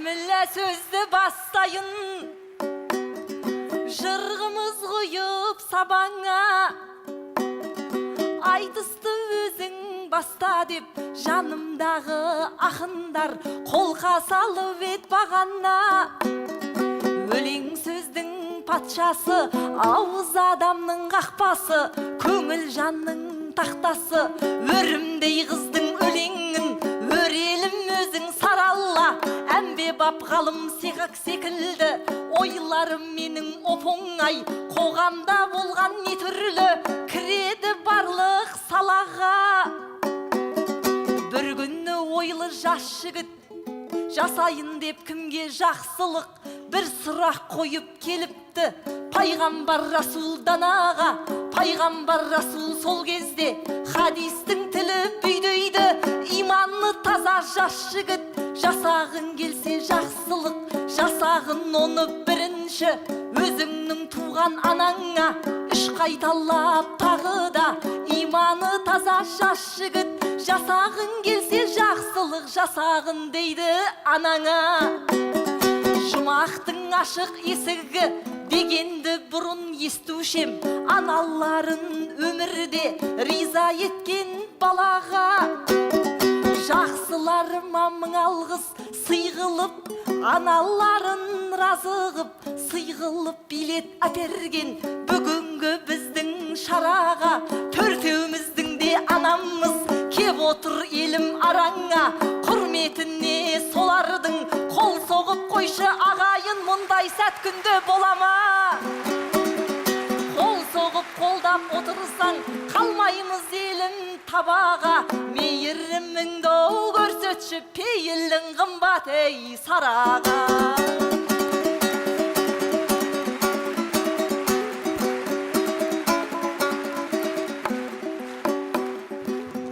Cümle sözді бастайын, жырғымыз қойып сабаңа. Айтысты өзің баста деп, жанымдағы ақындар қолқа салып ет бағана. Өлең сөздің патшасы, ауыз адамның қақпасы, көңіл жанның тақтасы. Өрімдей қыздың өлеңін, өрелім өзің саралла. Әмбе бап ғалым сиғақ секілді, ойларым менің оп-оңай. Қоғамда болған не түрлі, кіреді барлық салаға. Бір күні ойлы жас жігіт, жасайын деп кімге жақсылық, бір сұрақ қойып келіпті. Пайғамбар Расул данаға, пайғамбар Расул сол кезде хадистің тілі бүйдейді. Иманны таза жас жігіт, жасағын келсе жақсылық, жасағын оны бірінші өзіңнің туған анаңа. Үш қайталап тағы да, иманы таза жас жігіт, жасағын келсе жақсылық, жасағын дейді анаңа. Жұмақтың ашық есігі дегенді бұрын естушем, аналарын өмірде риза еткен балаға. Жақсыларыма мың алғыс сыйғылып, аналарын разығып, сыйғылып билет әперген бүгінгі біздің шараға. Төртеуміздің де анамыз кеп отыр елім араңа. Құрметіне солардың қол соғып қойшы ағайын, мұндай сәт күнде болама. Қол соғып қолдап отырсаң, қалмаймыз елім табаға. Мейіріміңді көрсетші, пейілің қымбат ей сараға.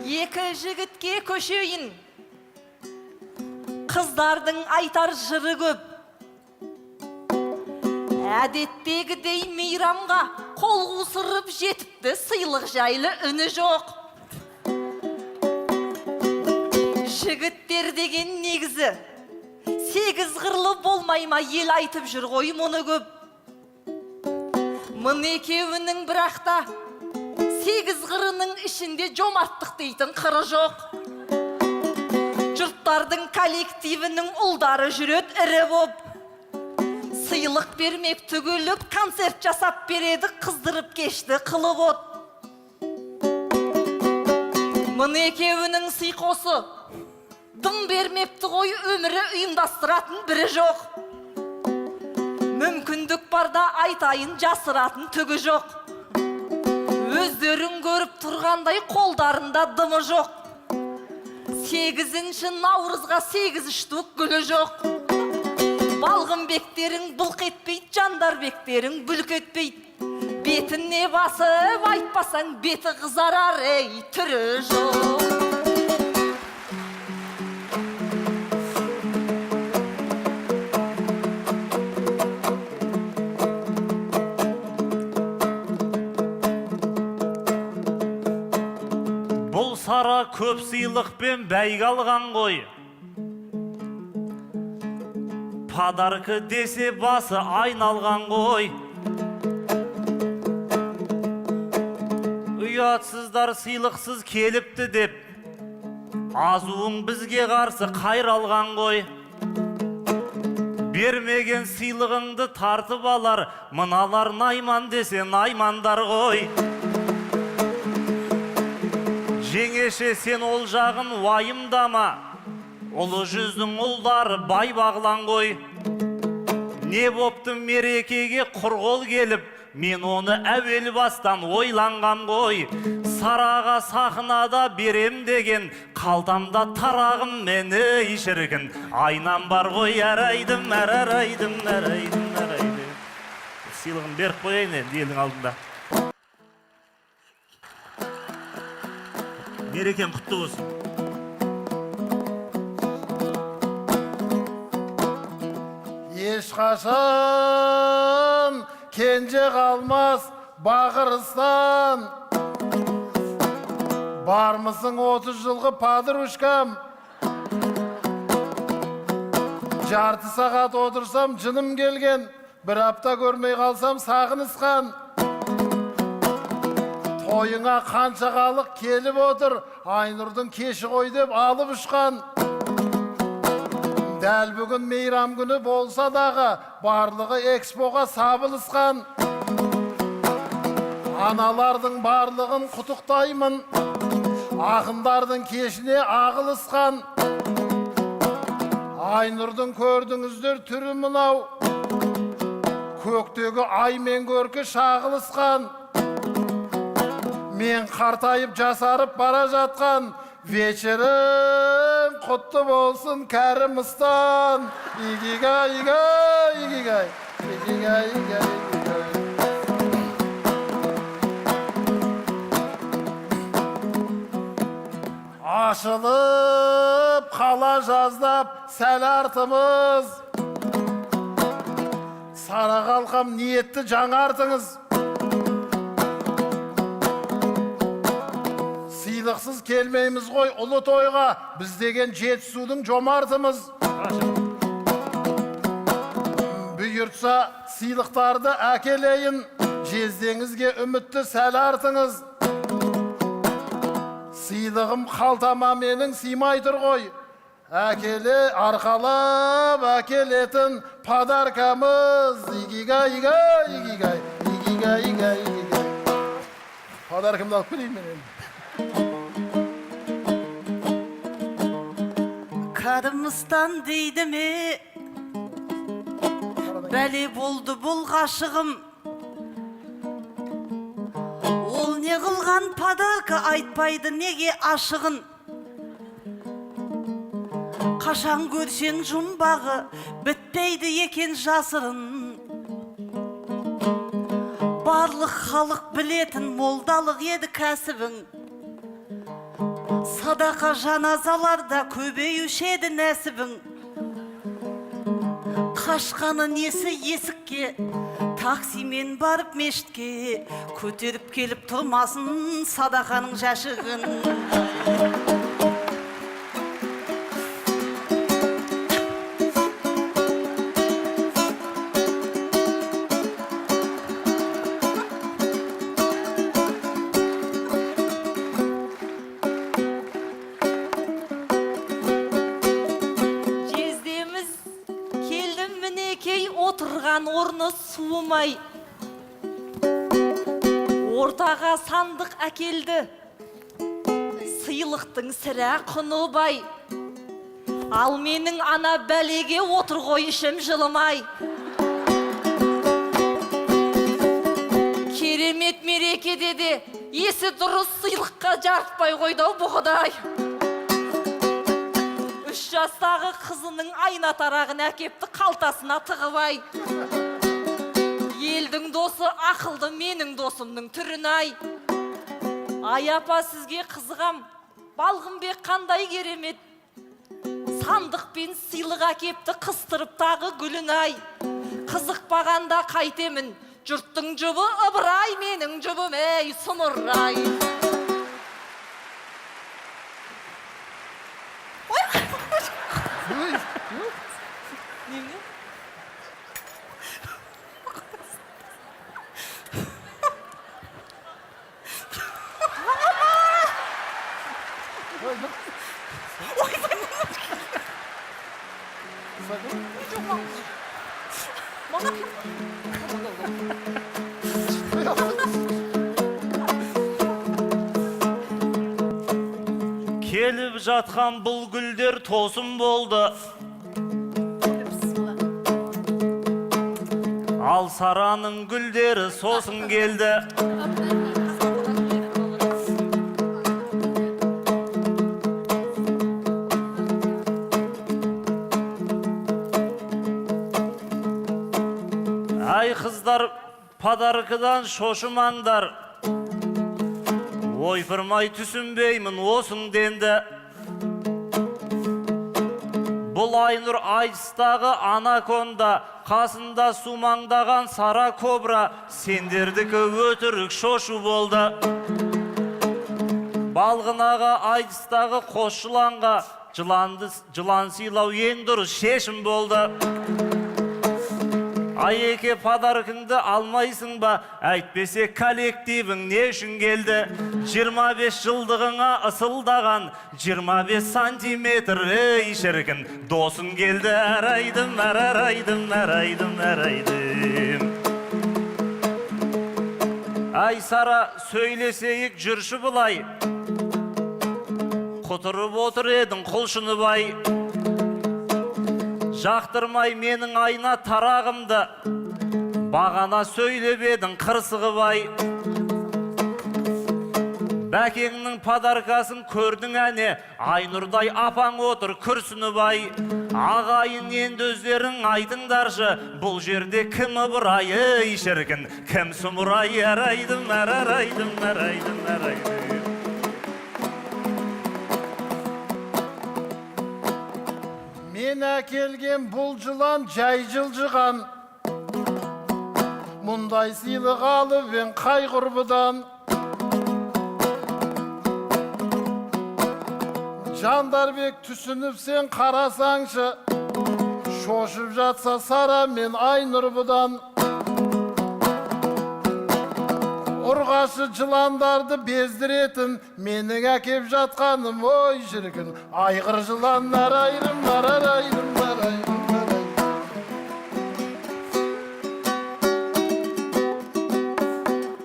Екі жігітке көшейін, қыздардың айтар жыры көп. Әдеттегідей мейрамға қол қусырып жетіпті, сыйлық жайлы үні жоқ. Жігіттер деген негізі сегіз қырлы болмай ма, ел айтып жүр ғой мұны көп. Мың екеуінің бірақта сегіз қырының ішінде жомарттық дейтін қыры жоқ. Жұрттардың коллективінің ұлдары жүрет ірі боп, сыйлық бермек түгіліп концерт жасап береді, қыздырып кешті қылып от. Мың екеуінің сыйқосы дым бермепті ғой, өмірі ұйымдастыратын бірі жоқ. Мүмкіндік барда айтайын, жасыратын түгі жоқ. Өздерін көріп тұрғандай қолдарында дымы жоқ. 8-ші наурызға 8 штук гүлі жоқ. Балғын бектерің бұлқ етпейді, жандар бектерің бүлк етпейді. Бетіне басып айтпасаң, беті қызарар ей, түрі жоқ. Бұл сара көп сыйлықпен бәйге алған ғой. Подаркы десе басы айналған ғой. Ұятсыздар сыйлықсыз келіпті деп, азуың бізге қарсы қайралған ғой. Бермеген сыйлығыңды тартып алар, мыналар найман десе наймандар ғой. Жеңеше сен ол жағын уайымдама, ұлы жүздің ұлдары бай бағлан ғой. Не бопты мерекеге құрғол келіп, мен оны әуел бастан ойланған ғой. Сараға сахнада берем деген, қалтамда тарағым мені ишіргін. Айнам бар ғой, әрайдым, әрайдым, әрайдым, әрайдым. Сыйлығын беріп қойайын енді елдің алдында. Мерекем құтты болсын. Ешқашан кенже қалмас бақырыстан. Бармысың 30 жылғы падырушкам. Жарты сағат отырсам жыным келген, бір апта көрмей қалсам сағынысқан. Тойыңа қанша халық келіп отыр, Айнұрдың кеші ғой деп алып ұшқан. Дәл бүгін мейрам күні болса дағы, барлығы экспоға сабылысқан. Аналардың барлығын құттықтаймын, ақындардың кешіне ағылысқан. Айнұрдың көрдіңіздер түрі мынау, көктегі ай мен көркі шағылысқан. Мен қартайып жасарып бара жатқан, вечерің құтты болсын кәрімістан. Игигай, игигай, игигай, игигай, игигай. Ашылып қала жаздап сәл артымыз, сара қалқам ниетті жаңартыңыз. Сыйлықсыз келмейміз ғой ұлы тойға, біз деген жетісудың жомартымыз. Бұйыртса сыйлықтарды әкелейін, жездеңізге үмітті сәл артыңыз. Сыйлығым қалтама менің сыймай тұр ғой, әкеле арқалап әкелетін подаркамыз. Игигай, игигай, игигай, игигай, игигай, игигай. Подаркамды алып келейін мен. Кәрімістан дейді ме, бәле болды бұл ғашығым. Ол не қылған подарка айтпайды неге ашығын. Қашан көрсең жұмбағы бітпейді екен жасырын. Барлық халық білетін молдалық еді кәсібің. Садақа жаназаларда көбеюші еді нәсібің. Қашқаны несі есікке, таксимен барып мешітке, көтеріп келіп тұрмасын садақаның жәшігін. Отырған орны суымай, ортаға сандық әкелді, сыйлықтың сірә құны бай. Ал менің ана бәлеге отыр ғой ішім жылымай. Керемет мерекеде де есі дұрыс сыйлыққа жарытпай қойды бұғыдай. 3 жастағы қызының айна тарағын әкепті қалтасына тығыбай. Елдің досы ақылды менің досымның түрін-ай. Ай апа сізге қызығам, балғынбек қандай керемет. Сандықпен сыйлық әкепті қыстырып тағы гүлін-ай. Қызықпағанда қайтемін, жұрттың жұбы ыбырай, менің жұбым әй сұмырай. Келіп жатқан бұл гүлдер тосын болды. Ал сараның гүлдері сосын келді. Ай қыздар, подаркадан шошымаңдар. Ойпырмай түсінбеймін осың денді. Бұл Айнұр айтыстағы анаконда, қасында сумаңдаған сара кобра, сендердікі өтірік шошу болды. Балғынаға, айтыстағы қос жыланға жылан сыйлау ең дұрыс шешім болды. Айеке подаркыңды алмайсың ба, әйтпесе коллективің не үшін келді? 25 жылдығыңа ысылдаған 25 сантиметр ей шіркін, досың келді әрайдым, әрайдым, әрайдым, әрайдым. Ай Сара, сөйлесейік жүрші бұлай, құтырып отыр едің құлшыны бай. Жақтырмай менің айна тарағымды, бағана сөйлеп едің қырсығы бай. Бәкеңнің подаркасын көрдің әне, Айнұрдай апаң отыр күрсіні бай. Ағайын енді өздерің айтыңдаршы, бұл жерде кім ыбырай, ей шіркін, кім сұмырай, әрайдым, әрайдым, әрайдым, әрайдым. Мен әкелген бұл жылан жай жылжыған, мұндай сыйлық алып ең қай құрбыдан. Жандарбек түсініп сен қарасаңшы, шошып жатса Сара мен Айнұр бұдан. Ұрғашы жыландарды бездіретін менің әкеп жатқаным, ой шіркін, айғыр жылан арайрым, арайрым, арайрым, арайрым.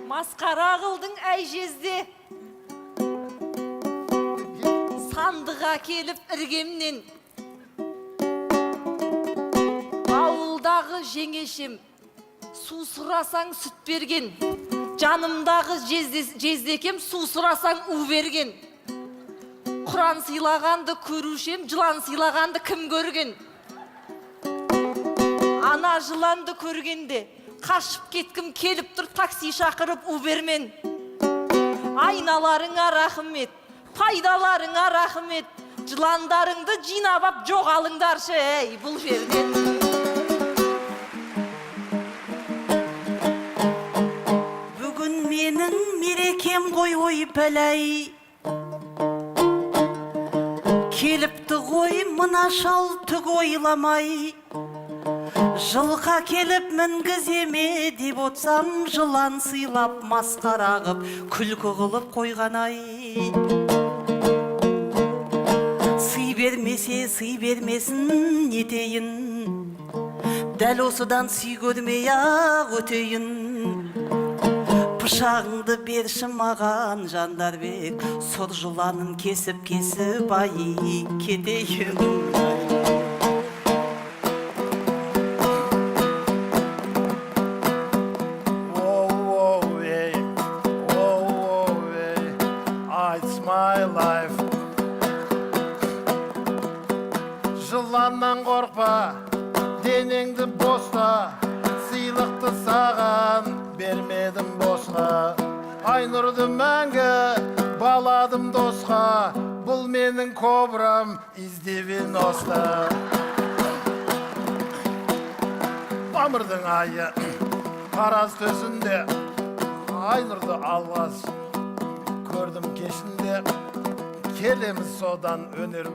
Масқара қылдың әй жезде, сандыға келіп іргемнен. Ауылдағы жеңешем, су сұрасаң сүт берген. Жанымдағы жездекем, су сұрасаң у берген. Құран сыйлағанды көрушем, жылан сыйлағанды кім көрген? Ана жыланды көргенде қашып кеткім келіп тұр, такси шақырып у бермен. Айналарыңа рахмет, пайдаларыңа рахмет, жыландарыңды жинап ап жоғалыңдаршы, ей бұл жерден. Менің мерекем ғой ой пәләй, келіпті ғой мына шал түк ойламай. Жылға келіп мінгіземе деп отсам, жылан сыйлап масқара қып күлкі қылып қойған ай. Сый бермесе сый бермесін нетейін, дәл осыдан сый көрмей ақ өтейін. Пышағыңды берші маған Жандарбек, сұр жыланын кесіп ай кетейін. It's my life. Жыланнан қорқпа, денеңді боста, сыйлықты саған бермедім босқа. Айнұрды мәңгі баладым досқа, бұл менің кобрам издевиноста. Мамырдың айы қараз төсінде, Айнұрды алғас көрдім кешінде. Келеміз содан өнер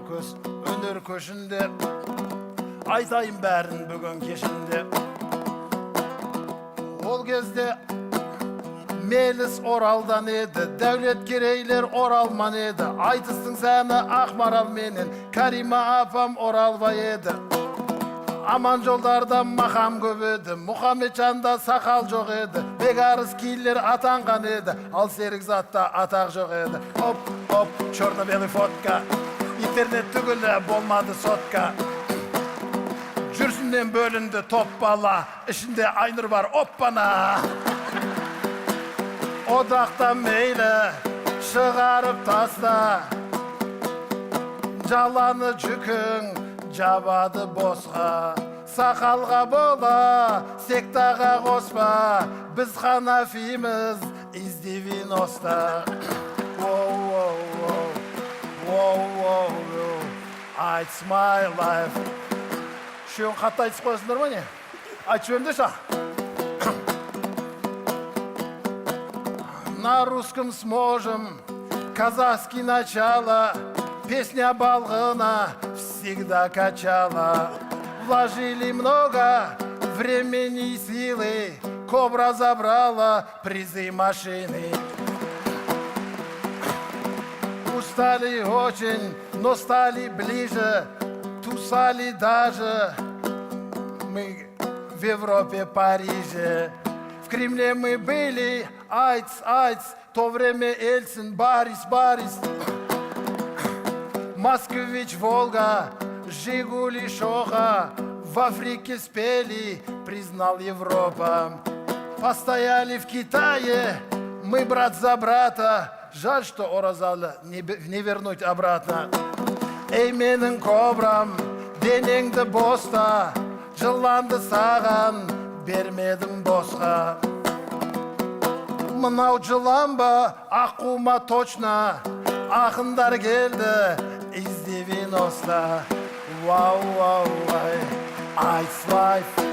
көшінде, айтайын бәрін бүгін кешінде. Ол кезде Меліс Оралдан еді, Дәулеткерейлер Оралман еді. Айтыстың сәні Ақмарал менен, Карима апам Оралбай еді. Аман жолдарда мақам көп еді, Мұхамеджанда сақал жоқ еді. Бегарыз кейлер атанған еді, ал Серікзатта атақ жоқ еді. Оп, черно-белый фотка, интернет түгілі болмады сотка. Жүрсінен бөлінді топ бала, ішінде Айнұр бар, оппана. Одақта мейлі шығарып таста, жаланы жүкің жабады босқа. Сақалға бола, сектаға қоспа, біз Ханафиміз издевиноста. It's my life. Шеуін қатты айтыс қойсыңдар ма не? Айтшы өмді ша. На русском сможем казахский начало, песня Балгына всегда качала. Вложили много времени и силы, Кобра забрала призы машины. Устали очень, но стали ближе, тусали даже мы в Европе, Париже. В Кремле мы были, айц, то время Ельцин, Борис. Москвич, Волга, Жигули, Шоха, в Африке спели, признал Европа. Постояли в Китае, мы брат за брата, жаль, что Оразалы не вернуть обратно. Эй, менің кобрам, денеңді боста, жыланды саған, бермедім босқа. Мынау жылан ба, аққума точно, ақындар келді, из 90. Вау, айс лайф.